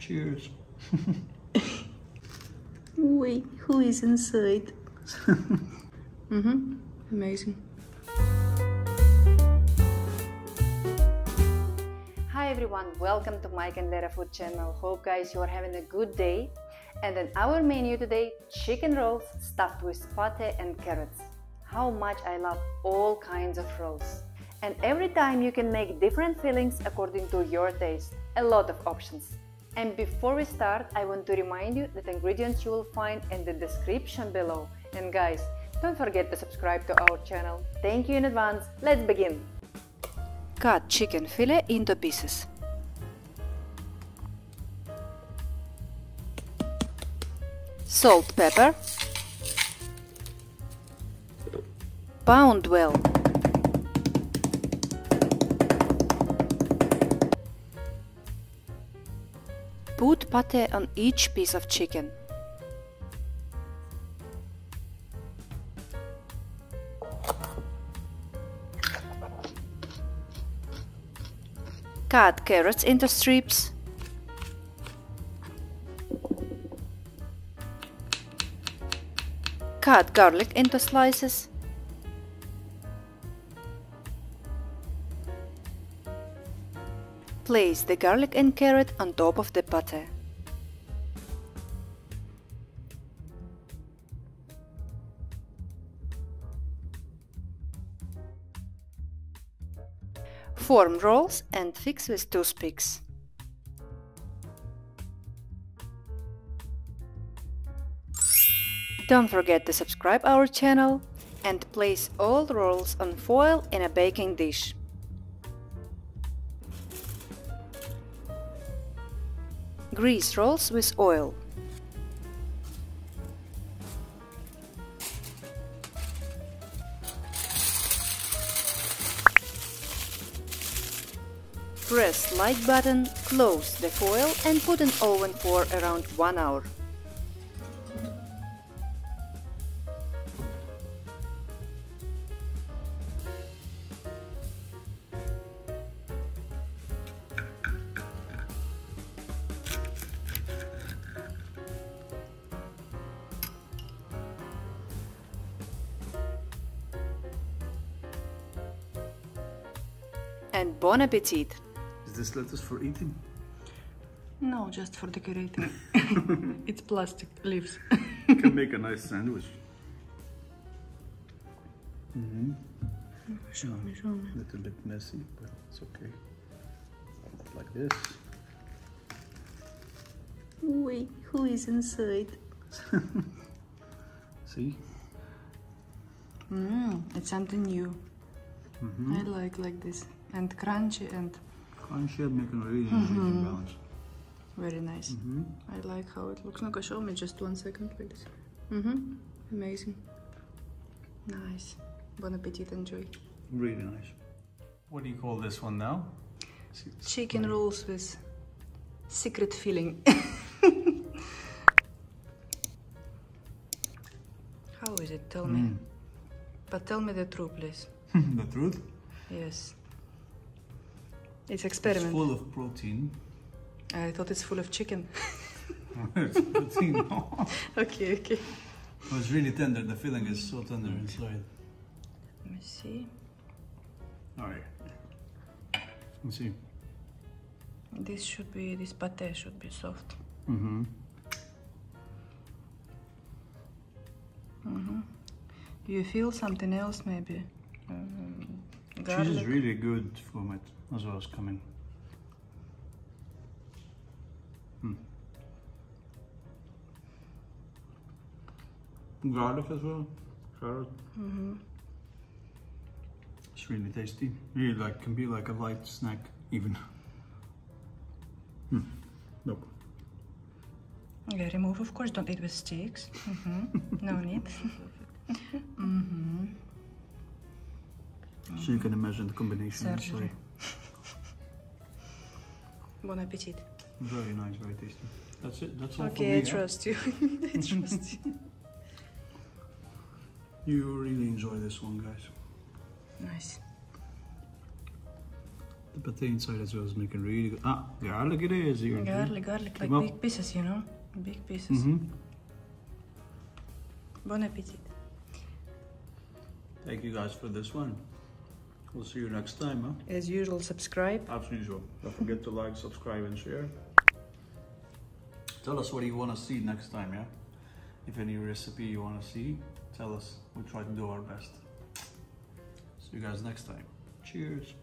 Cheers. Wait, who is inside? Amazing. Hi everyone, welcome to Mike and Lera food channel. Hope guys you are having a good day. And in our menu today, chicken rolls stuffed with pate and carrots. How much I love all kinds of rolls. And every time you can make different fillings according to your taste. A lot of options. And before we start, I want to remind you that ingredients you will find in the description below. And guys, don't forget to subscribe to our channel. Thank you in advance. Let's begin. Cut chicken fillet into pieces. Salt, pepper. Pound well. Put pate on each piece of chicken. Cut carrots into strips. Cut garlic into slices. Place the garlic and carrot on top of the pate. Form rolls and fix with toothpicks. Don't forget to subscribe our channel and place all rolls on foil in a baking dish. Grease rolls with oil. Press like button, close the foil and put in oven for around 1 hour. And bon appetit! Is this lettuce for eating? No, just for decorating. It's plastic leaves. You can make a nice sandwich. Show me, show me. A little bit messy, but it's okay. Like this. Wait, who is inside? See? It's something new. I like this. And crunchy and... Crunchy and making a really amazing balance. Very nice. I like how it looks. No, show me just 1 second, please. Amazing. Nice. Bon appetit, enjoy. Really nice. What do you call this one now? Chicken rolls with secret filling. How is it? Tell me. But tell me the truth, please. The truth? Yes. It's experiment. It's full of protein. I thought it's full of chicken. It's protein. No. Okay. Oh, it's really tender. The filling is so tender inside. Let me see. Alright. Let's see. This pate should be soft. You feel something else maybe? Garlic. Cheese is really good from it as well as coming. Garlic as well. Carrot. It's really tasty. Really can be like a light snack even. Nope. Yeah, remove of course, don't eat with sticks. No need. So you can imagine the combination inside. Bon appetit. Very nice, very tasty. That's it. That's all for me. Okay, I trust you. I trust you. You really enjoy this one, guys. Nice. The pate inside as well is making really good. Ah, garlic it is. Garlic, like big pieces, you know? Big pieces. Bon appetit. Thank you guys for this one. We'll see you next time, huh? As usual, subscribe. As usual. Don't forget to like, subscribe, and share. Tell us what you want to see next time, yeah? If any recipe you want to see, tell us. We'll try to do our best. See you guys next time. Cheers.